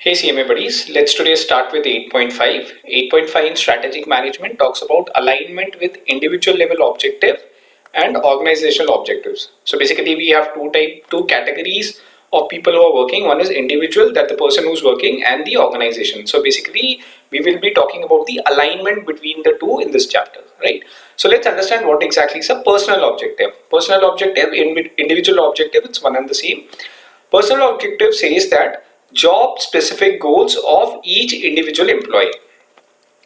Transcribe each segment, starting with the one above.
Hey CMA buddies, let's today start with 8.5. 8.5 in strategic management talks about alignment with individual level objective and organizational objectives. So basically we have two categories of people who are working. One is individual, that the person who's working, and the organization. So basically we will be talking about the alignment between the two in this chapter, right? So let's understand what exactly is a personal objective. Personal objective, individual objective, it's one and the same. Personal objective says that job specific goals of each individual employee.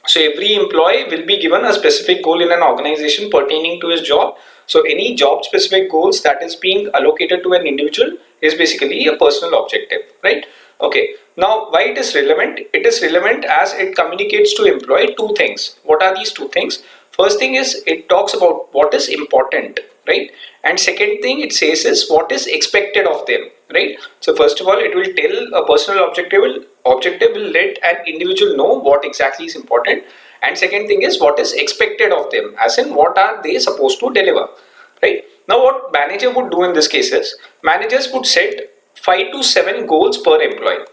So every employee will be given a specific goal in an organization pertaining to his job. So any job specific goals that is being allocated to an individual is basically a personal objective, right? Okay, now why it is relevant? It is relevant as it communicates to employee two things. What are these two things? First thing is it talks about what is important, right? And second thing it says is what is expected of them, right? So first of all, it will tell a personal objective will let an individual know what exactly is important, and second thing is what is expected of them, as in what are they supposed to deliver, right? Now what manager would do in this case is managers would set 5 to 7 goals per employee.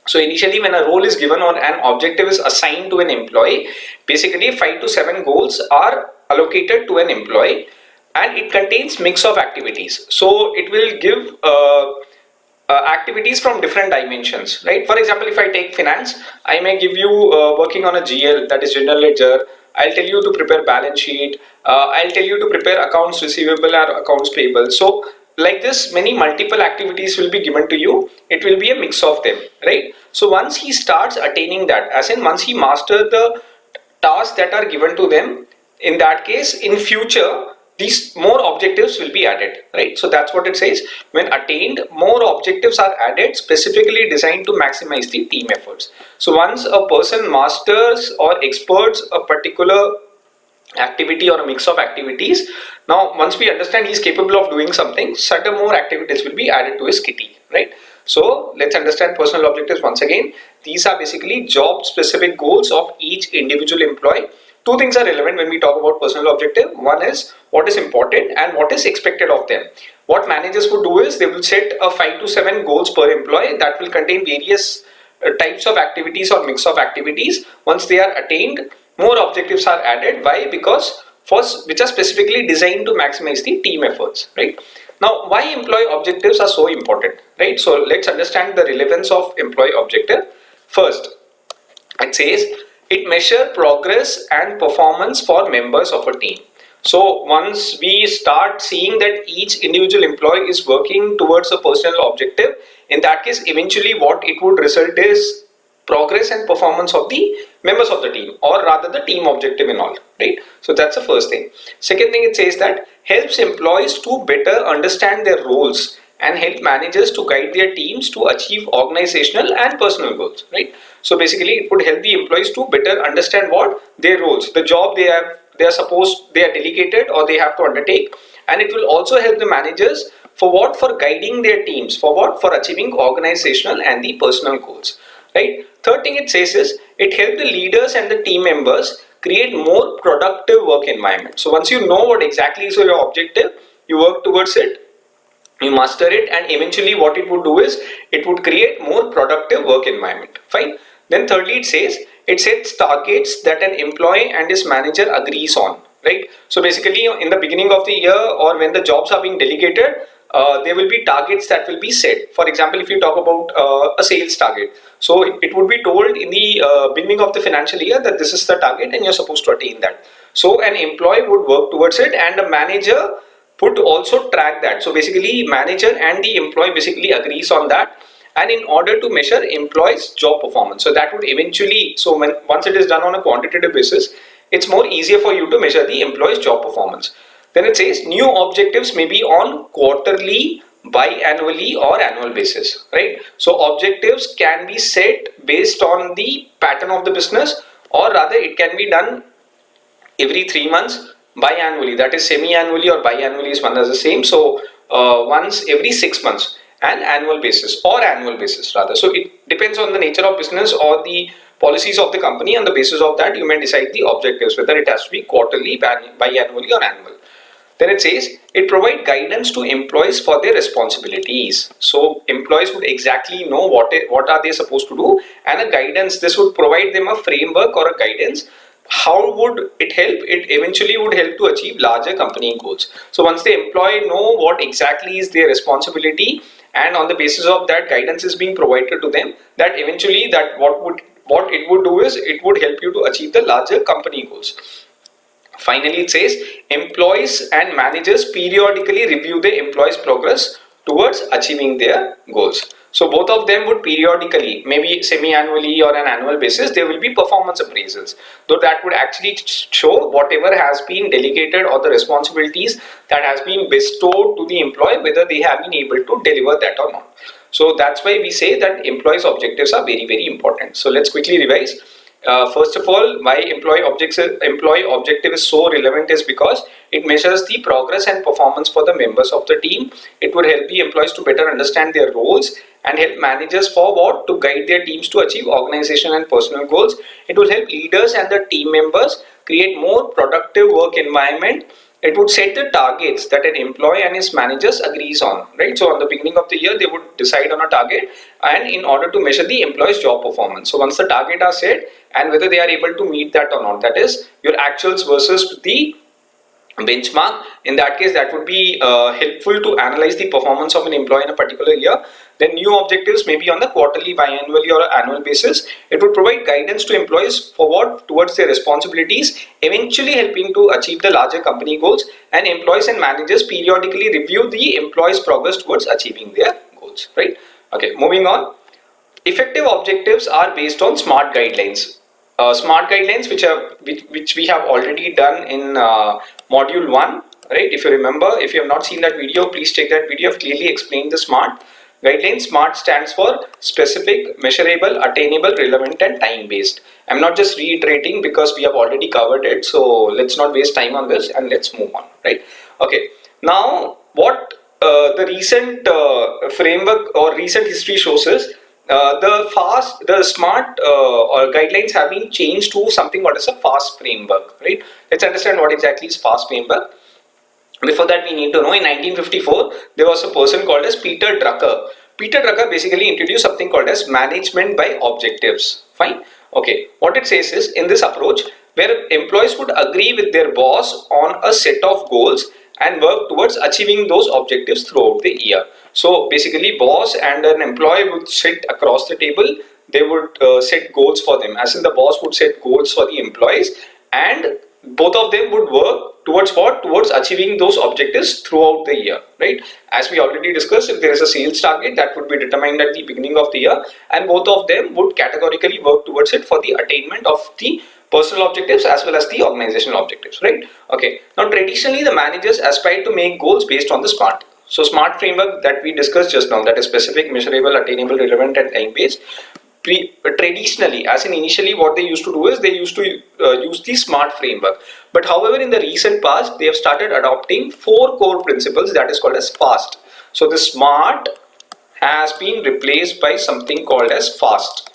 So initially when a role is given or an objective is assigned to an employee, basically 5 to 7 goals are allocated to an employee, and it contains mix of activities. So it will give activities from different dimensions, right? For example, if I take finance, I may give you working on a GL, that is general ledger. I'll tell you to prepare balance sheet. I'll tell you to prepare accounts receivable or accounts payable. So like this, many multiple activities will be given to you. It will be a mix of them, right? So once he starts attaining that, as in once he masters the tasks that are given to them, in that case, in future, these more objectives will be added, right? So that's what it says. When attained, more objectives are added, specifically designed to maximize the team efforts. So once a person masters or experts a particular activity or a mix of activities, now once we understand he's capable of doing something, certain more activities will be added to his kitty, right? So let's understand personal objectives once again. These are basically job specific goals of each individual employee. Two things are relevant when we talk about personal objective. One is what is important and what is expected of them. What managers would do is they will set a 5 to 7 goals per employee that will contain various types of activities or mix of activities. Once they are attained, more objectives are added. Why? Because first, which are specifically designed to maximize the team efforts, right? Now, why employee objectives are so important, right? So let's understand the relevance of employee objective. First, it says it measures progress and performance for members of a team. So once we start seeing that each individual employee is working towards a personal objective, in that case, eventually what it would result is progress and performance of the members of the team, or rather the team objective and all, right? So that's the first thing. Second thing, it says that helps employees to better understand their roles and help managers to guide their teams to achieve organizational and personal goals, right? So basically it would help the employees to better understand what their roles, the job they are delegated or they have to undertake, and it will also help the managers for guiding their teams, for achieving organizational and the personal goals, right? Third thing it says is it helps the leaders and the team members create more productive work environment. So once you know what exactly is your objective, you work towards it, you master it, and eventually what it would do is it would create more productive work environment. Fine. Then thirdly, it sets targets that an employee and his manager agrees on, right? So basically in the beginning of the year or when the jobs are being delegated, there will be targets that will be set. For example, if you talk about a sales target, so it would be told in the beginning of the financial year that this is the target and you're supposed to attain that. So an employee would work towards it, and a manager would also track that. So basically manager and the employee basically agrees on that, and in order to measure employees' job performance. So that would eventually, once it is done on a quantitative basis, it's more easier for you to measure the employee's job performance. Then it says new objectives may be on quarterly, biannually or annual basis, right? So objectives can be set based on the pattern of the business, or rather it can be done every 3 months, biannually, that is semi-annually, or biannually is one as the same. So once every 6 months, and annual basis or annual basis rather. So it depends on the nature of business or the policies of the company. On the basis of that, you may decide the objectives, whether it has to be quarterly, biannually or annual. Then it says it provide guidance to employees for their responsibilities. So employees would exactly know what are they supposed to do, and a guidance, this would provide them a framework or a guidance. How would it help? It eventually would help to achieve larger company goals. So once the employee know what exactly is their responsibility, and on the basis of that guidance is being provided to them, that eventually that what it would do is it would help you to achieve the larger company goals. Finally, it says employees and managers periodically review the employees' progress towards achieving their goals. So both of them would periodically, maybe semi-annually or an annual basis, there will be performance appraisals. Though that would actually show whatever has been delegated or the responsibilities that has been bestowed to the employee, whether they have been able to deliver that or not. So that's why we say that employees' objectives are very, very important. So let's quickly revise. First of all, why employee objective is so relevant is because it measures the progress and performance for the members of the team. It would help the employees to better understand their roles and help managers forward to guide their teams to achieve organization and personal goals. It will help leaders and the team members create more productive work environment. It would set the targets that an employee and his managers agrees on, right? So on the beginning of the year, they would decide on a target, and in order to measure the employee's job performance. So once the target are set and whether they are able to meet that or not, that is your actuals versus the benchmark. In that case, that would be helpful to analyze the performance of an employee in a particular year. Then new objectives may be on the quarterly, biannually or annual basis. It would provide guidance to employees forward towards their responsibilities, eventually helping to achieve the larger company goals. And employees and managers periodically review the employees' progress towards achieving their goals, right? Okay, moving on. Effective objectives are based on SMART guidelines. SMART guidelines, which we have already done in module 1, right? If you remember, if you have not seen that video, please check that video. I've clearly explained the SMART guidelines. SMART stands for specific, measurable, attainable, relevant, and time based. I'm not just reiterating because we have already covered it, so let's not waste time on this and let's move on, right? Okay, now what the recent framework or recent history shows is the SMART guidelines have been changed to something called as a FAST framework, right? Let's understand what exactly is FAST framework. Before that, we need to know in 1954 there was a person called as Peter Drucker. Peter Drucker basically introduced something called as management by objectives. Fine. Okay. What it says is, in this approach, where employees would agree with their boss on a set of goals and work towards achieving those objectives throughout the year. So basically, boss and an employee would sit across the table. They would set goals for them, as in the boss would set goals for the employees, and both of them would work towards what? Towards achieving those objectives throughout the year, right? As we already discussed, if there is a sales target, that would be determined at the beginning of the year, and both of them would categorically work towards it for the attainment of the personal objectives as well as the organizational objectives, right? Okay. Now, traditionally, the managers aspire to make goals based on the SMART. So, SMART framework that we discussed just now, that is specific, measurable, attainable, relevant, and time-based. Traditionally, as in initially, what they used to do is they used to use the SMART framework. But however, in the recent past, they have started adopting 4 core principles that is called as FAST. So, the SMART has been replaced by something called as FAST.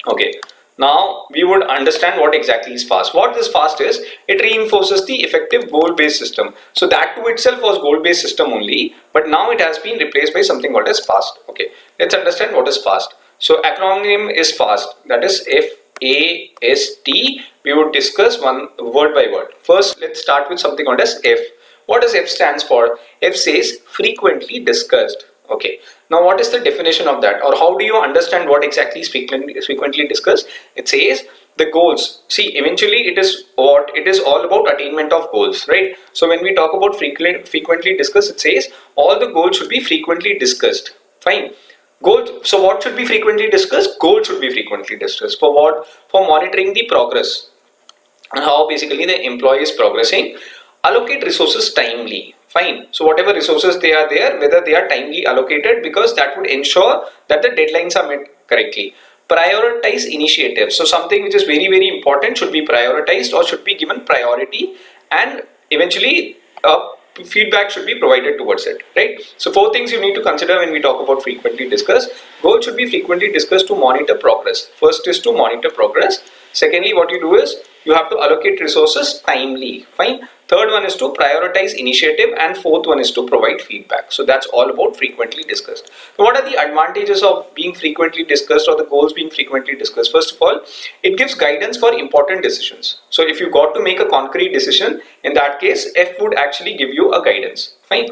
Okay. Now we would understand what exactly is FAST. What this FAST is, it reinforces the effective goal-based system. So that to itself was goal-based system only, but now it has been replaced by something called as FAST. Okay, let's understand what is FAST. So acronym is FAST, that is F-A-S-T. We would discuss one word by word. First, let's start with something called as F. What does F stands for? F says frequently discussed. Okay, now what is the definition of that, or how do you understand what exactly is frequently discussed? It says the goals. See, eventually it is all about attainment of goals, right? So when we talk about frequently discussed, it says all the goals should be frequently discussed. Fine. Goals. So what should be frequently discussed? Goals should be frequently discussed. For what? For monitoring the progress and how basically the employee is progressing. Allocate resources timely. Fine. So whatever resources they are there, whether they are timely allocated, because that would ensure that the deadlines are met correctly. Prioritize initiatives. So something which is very, very important should be prioritized or should be given priority, and eventually feedback should be provided towards it, right? So 4 things you need to consider when we talk about frequently discussed. Goals should be frequently discussed to monitor progress. First is to monitor progress. Secondly, what you do is you have to allocate resources timely. Fine. third one is to prioritize initiative, and fourth one is to provide feedback. So that's all about frequently discussed. So what are the advantages of being frequently discussed, or the goals being frequently discussed? First of all, it gives guidance for important decisions. So if you got to make a concrete decision, in that case F would actually give you a guidance. Fine.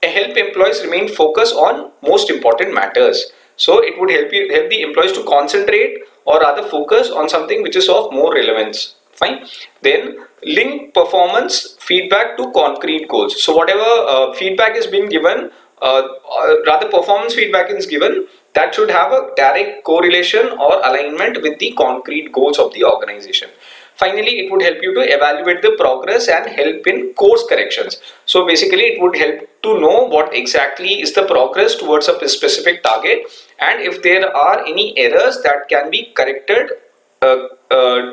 Help employees remain focused on most important matters. So it would help the employees to concentrate, or rather focus on something which is of more relevance. Fine. Then link performance feedback to concrete goals. So whatever feedback is being given, rather performance feedback is given, that should have a direct correlation or alignment with the concrete goals of the organization. Finally, it would help you to evaluate the progress and help in course corrections. So basically it would help to know what exactly is the progress towards a specific target, and if there are any errors that can be corrected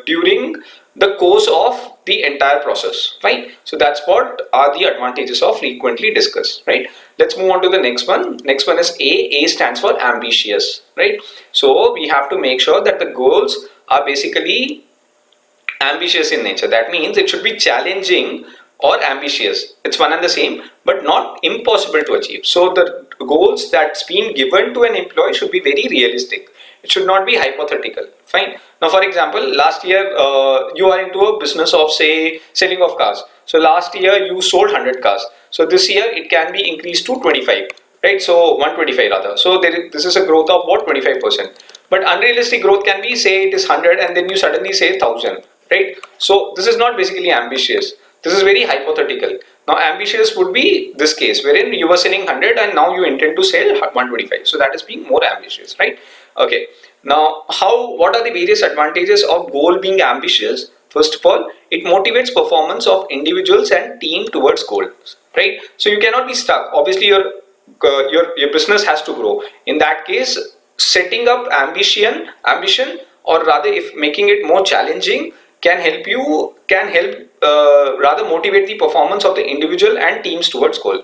during the course of the entire process. Right. So that's what are the advantages of frequently discussed. Right. Let's move on to the next one. Next one is A. A stands for ambitious. Right. So we have to make sure that the goals are basically ambitious in nature. That means it should be challenging or ambitious. It's one and the same, but not impossible to achieve. So the goals that's been given to an employee should be very realistic. It should not be hypothetical. Fine. Now, for example, last year you are into a business of, say, selling of cars. So last year you sold 100 cars. So this year it can be increased to 25. Right. So 125 rather. So this is a growth of what, 25%. But unrealistic growth can be, say it is 100 and then you suddenly say 1000. Right. So this is not basically ambitious. This is very hypothetical. Now ambitious would be this case wherein you were selling 100 and now you intend to sell 125. So that is being more ambitious, right? Okay. Now what are the various advantages of goal being ambitious? First of all, it motivates performance of individuals and team towards goals, right? So you cannot be stuck. Obviously your business has to grow. In that case, setting up ambition, or rather if making it more challenging, can help rather motivate the performance of the individual and teams towards goal.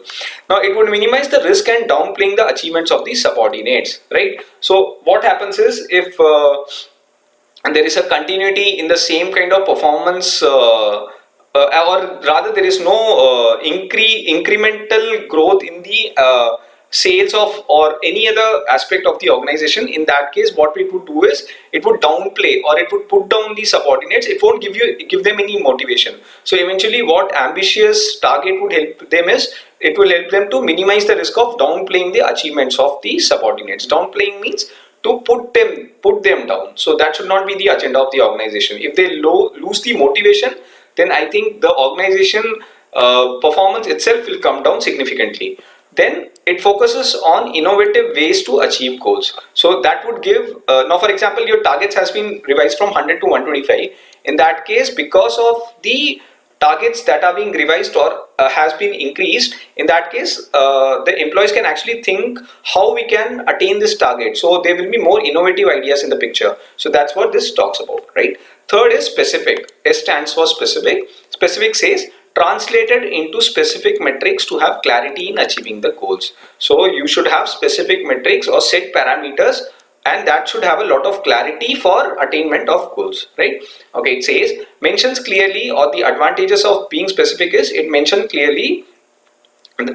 Now it would minimize the risk and downplaying the achievements of the subordinates, right? So what happens is, if there is a continuity in the same kind of performance, or rather there is no incremental growth in the sales of or any other aspect of the organization, in that case what it would do is it would downplay or it would put down the subordinates. It won't give them any motivation. So eventually what ambitious target would help them is, it will help them to minimize the risk of downplaying the achievements of the subordinates. Downplaying means to put them down. So that should not be the agenda of the organization. If they lose the motivation, then I think the organization performance itself will come down significantly. Then it focuses on innovative ways to achieve goals. So that would give, now for example, your targets has been revised from 100 to 125. In that case, because of the targets that are being revised or has been increased, in that case the employees can actually think how we can attain this target. So there will be more innovative ideas in the picture. So that's what this talks about, right? Third is specific. S stands for specific. Specific says translated into specific metrics to have clarity in achieving the goals. So you should have specific metrics or set parameters, and that should have a lot of clarity for attainment of goals, right? Okay, it says mentions clearly, or the advantages of being specific is it mentions clearly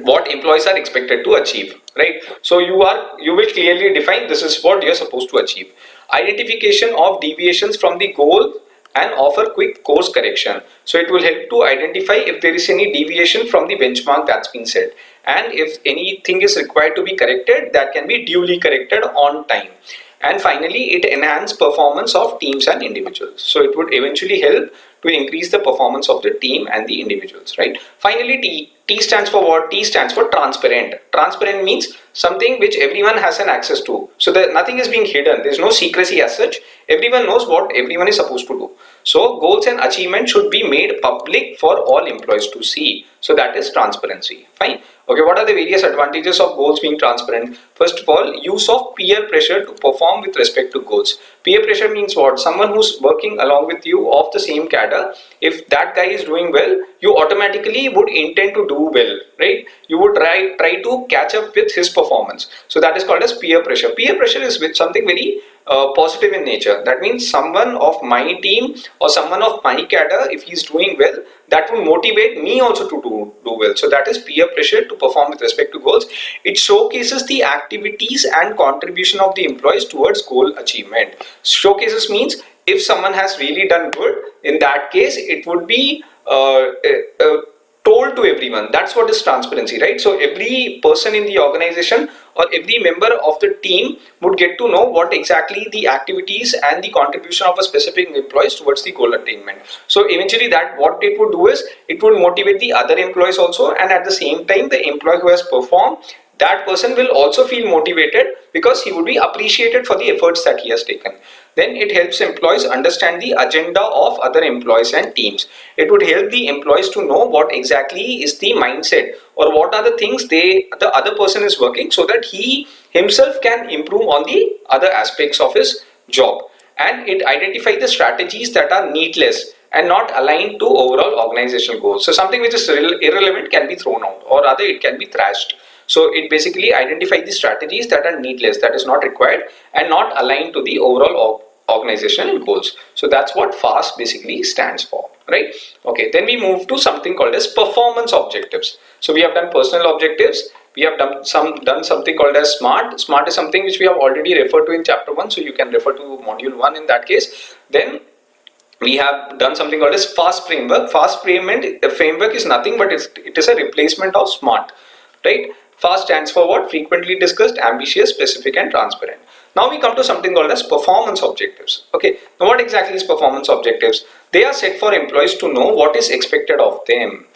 what employees are expected to achieve, right? So you will clearly define this is what you're supposed to achieve. Identification of deviations from the goal and offer quick course correction. So it will help to identify if there is any deviation from the benchmark that's been set, and if anything is required to be corrected, that can be duly corrected on time. And finally, it enhances performance of teams and individuals. So it would eventually help to increase the performance of the team and the individuals, right? Finally, T stands for what? T stands for transparent. Transparent means something which everyone has an access to. So that nothing is being hidden. There's no secrecy as such. Everyone knows what everyone is supposed to do. So goals and achievements should be made public for all employees to see. So that is transparency. Fine. Okay, what are the various advantages of goals being transparent? First of all, use of peer pressure to perform with respect to goals. Peer pressure means what? Someone who's working along with you of the same cadre. If that guy is doing well, you automatically would intend to do well, right? You would try to catch up with his performance. So that is called as peer pressure. Peer pressure is with something very positive in nature. That means someone of my team or someone of my cadre, if he's doing well, that will motivate me also to do well. So that is peer pressure to perform with respect to goals. It showcases the activities and contribution of the employees towards goal achievement. Showcases means if someone has really done good, in that case it would be told to everyone. That's what is transparency, right? So every person in the organization or every member of the team would get to know what exactly the activities and the contribution of a specific employees towards the goal attainment. So eventually that what it would do is it would motivate the other employees also, and at the same time the employee who has performed, that person will also feel motivated because he would be appreciated for the efforts that he has taken. Then it helps employees understand the agenda of other employees and teams. It would help the employees to know what exactly is the mindset or what are the things the other person is working, so that he himself can improve on the other aspects of his job. And it identifies the strategies that are needless and not aligned to overall organizational goals. So something which is irrelevant can be thrown out, or rather it can be thrashed. So it basically identifies the strategies that are needless, that is not required and not aligned to the overall organizational goals. So that's what FAST basically stands for, right? Okay, then we move to something called as performance objectives. So we have done personal objectives. We have done something called as SMART. SMART is something which we have already referred to in chapter 1. So you can refer to module 1 in that case. Then we have done something called as FAST framework. FAST framework is nothing but it is a replacement of SMART, right? FAST stands for what? Frequently discussed, ambitious, specific and transparent. Now we come to something called as performance objectives. Okay, now what exactly is performance objectives? They are set for employees to know what is expected of them,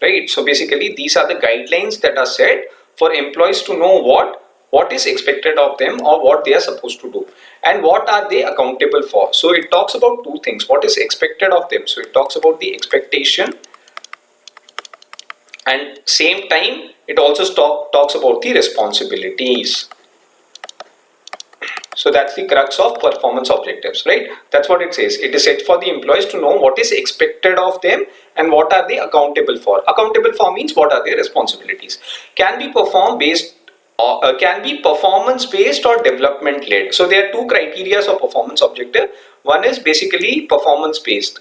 right? So basically these are the guidelines that are set for employees to know what is expected of them or what they are supposed to do and what are they accountable for. So it talks about two things: what is expected of them. So it talks about the expectation, and same time it also talks about the responsibilities. So that's the crux of performance objectives, right? That's what it says. It is set for the employees to know what is expected of them and what are they accountable for. Accountable for means what are their responsibilities. Can be performance based or development led. So there are two criteria of performance objective. One is basically performance based,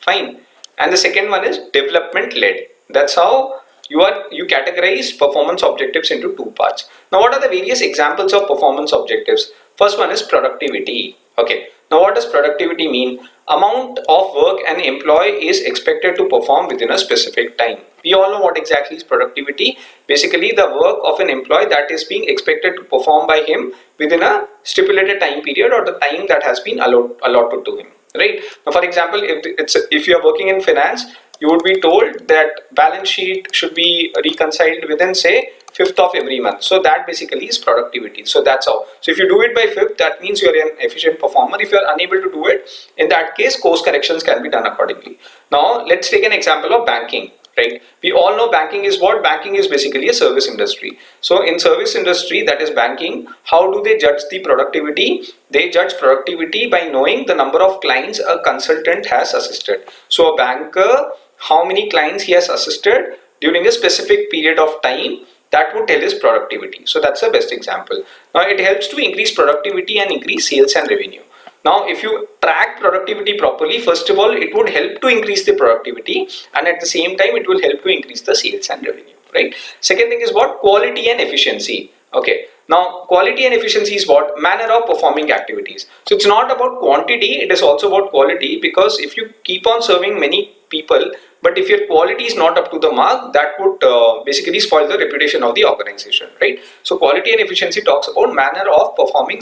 fine, and the second one is development led. That's how you categorize performance objectives into two parts. Now what are the various examples of performance objectives? First one is productivity. Okay, now what does productivity mean? Amount of work an employee is expected to perform within a specific time. We all know what exactly is productivity. Basically the work of an employee that is being expected to perform by him within a stipulated time period or the time that has been allotted to him, right? Now for example, if you are working in finance, you would be told that balance sheet should be reconciled within say 5th of every month. So that basically is productivity. So that's how. So if you do it by 5th, that means you are an efficient performer. If you are unable to do it, in that case course corrections can be done accordingly. Now let's take an example of banking, right? We all know banking is what? Banking is basically a service industry. So in service industry, that is banking, how do they judge the productivity? They judge productivity by knowing the number of clients a consultant has assisted. So a banker, how many clients he has assisted during a specific period of time, that would tell his productivity. So that's the best example. Now it helps to increase productivity and increase sales and revenue. Now if you track productivity properly, first of all it would help to increase the productivity, and at the same time it will help to increase the sales and revenue, right? Second thing is what? Quality and efficiency. Okay, now quality and efficiency is what? Manner of performing activities. So it's not about quantity, it is also about quality, because if you keep on serving many people but if your quality is not up to the mark, that would basically spoil the reputation of the organization, right? So quality and efficiency talks about manner of performing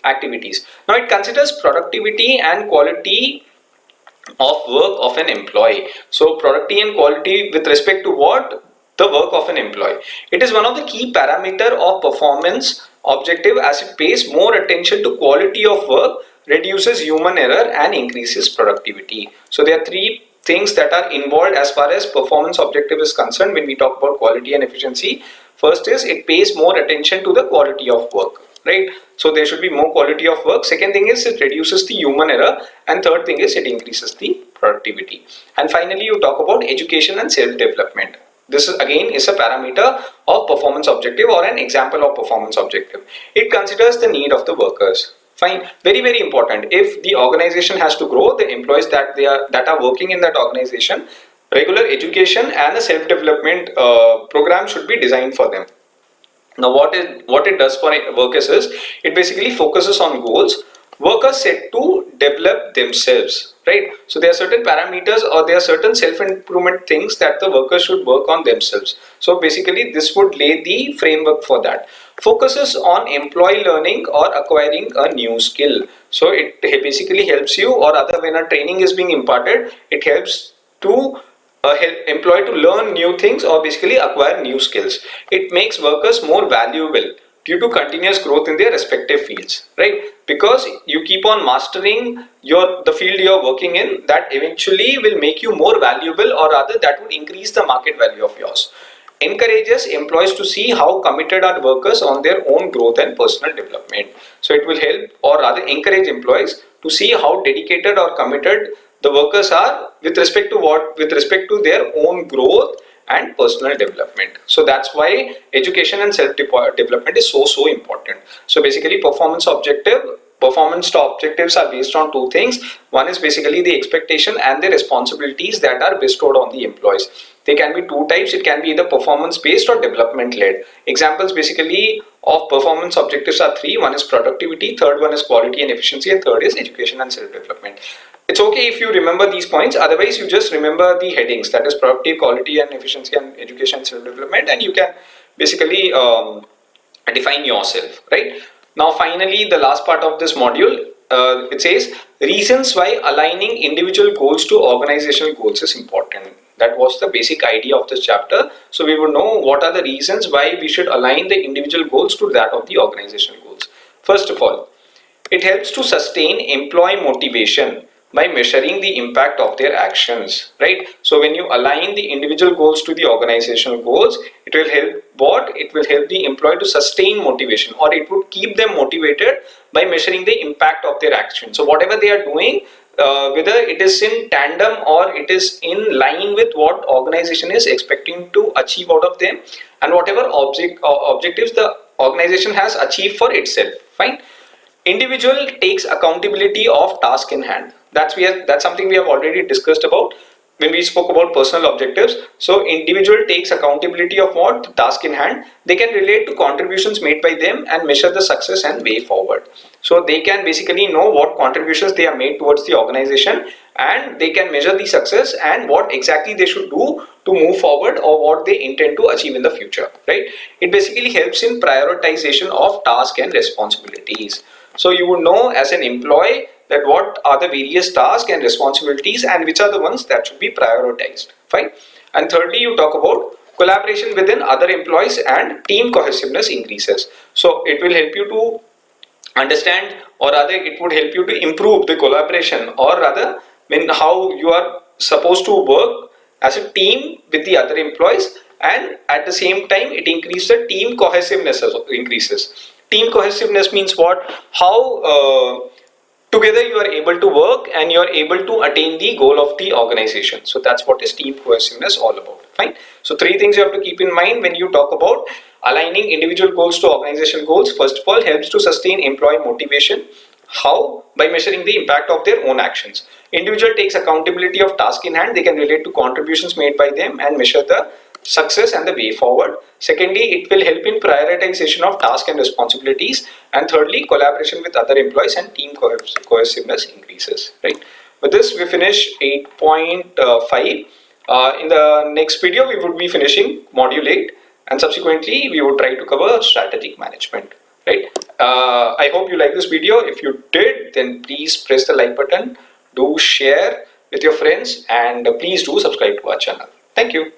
activities. Now it considers productivity and quality of work of an employee. So productivity and quality with respect to what? The work of an employee. It is one of the key parameter of performance objective, as it pays more attention to quality of work, reduces human error and increases productivity. So there are three things that are involved as far as performance objective is concerned when we talk about quality and efficiency. First is it pays more attention to the quality of work, right? So there should be more quality of work. Second thing is it reduces the human error, and third thing is it increases the productivity. And finally you talk about education and self-development. This is again a parameter of performance objective or an example of performance objective. It considers the need of the workers. Fine, very very important. If the organization has to grow, the employees that are working in that organization, regular education and a self development program should be designed for them. Now what it does for workers is it basically focuses on goals workers set to develop themselves, right? So there are certain parameters or there are certain self-improvement things that the workers should work on themselves. So basically this would lay the framework for that. Focuses on employee learning or acquiring a new skill. So it basically helps you, or other when a training is being imparted, it helps to help employee to learn new things or basically acquire new skills. It makes workers more valuable due to continuous growth in their respective fields, right? Because you keep on mastering the field you're working in, that eventually will make you more valuable, or rather that would increase the market value of yours. Encourages employees to see how committed are workers on their own growth and personal development. So it will help, or rather encourage employees to see how dedicated or committed the workers are with respect to what, with respect to their own growth and personal development. So that's why education and self development is so important. So basically performance objectives are based on two things. One is basically the expectation and the responsibilities that are bestowed on the employees. They can be two types. It can be either performance based or development led. Examples basically of performance objectives are three. One is productivity, third one is quality and efficiency, and third is education and self development. It's okay if you remember these points, otherwise you just remember the headings, that is productive, quality and efficiency, and education and self development, and you can basically define yourself, right? Now finally the last part of this module, it says reasons why aligning individual goals to organizational goals is important. That was the basic idea of this chapter. So we would know what are the reasons why we should align the individual goals to that of the organizational goals. First of all, it helps to sustain employee motivation by measuring the impact of their actions, right? So when you align the individual goals to the organizational goals, it will help what? It will help the employee to sustain motivation, or it would keep them motivated by measuring the impact of their action. So whatever they are doing, whether it is in tandem or it is in line with what organization is expecting to achieve out of them, and whatever objectives the organization has achieved for itself, fine. Individual takes accountability of task in hand. That's something we have already discussed about when we spoke about personal objectives. So individual takes accountability of what? Task in hand. They can relate to contributions made by them and measure the success and way forward. So they can basically know what contributions they have made towards the organization, and they can measure the success and what exactly they should do to move forward, or what they intend to achieve in the future, right? It basically helps in prioritization of tasks and responsibilities. So you would know as an employee that what are the various tasks and responsibilities and which are the ones that should be prioritized, fine. And thirdly, you talk about collaboration within other employees and team cohesiveness increases. So it will help you to understand, or rather it would help you to improve the collaboration, or rather how you are supposed to work as a team with the other employees, and at the same time it increases the team cohesiveness increases. Team cohesiveness means what? How together you are able to work and you are able to attain the goal of the organization. So that's what is team cohesiveness all about, fine. So three things you have to keep in mind when you talk about aligning individual goals to organizational goals. First of all, helps to sustain employee motivation. How? By measuring the impact of their own actions. Individual takes accountability of task in hand. They can relate to contributions made by them and measure the success and the way forward. Secondly, it will help in prioritization of tasks and responsibilities. And thirdly, collaboration with other employees and team cohesiveness increases, right? With this, we finish 8.5. In the next video, we would be finishing module 8, and subsequently we would try to cover strategic management, right? I hope you like this video. If you did, then please press the like button, do share with your friends, and please do subscribe to our channel. Thank you.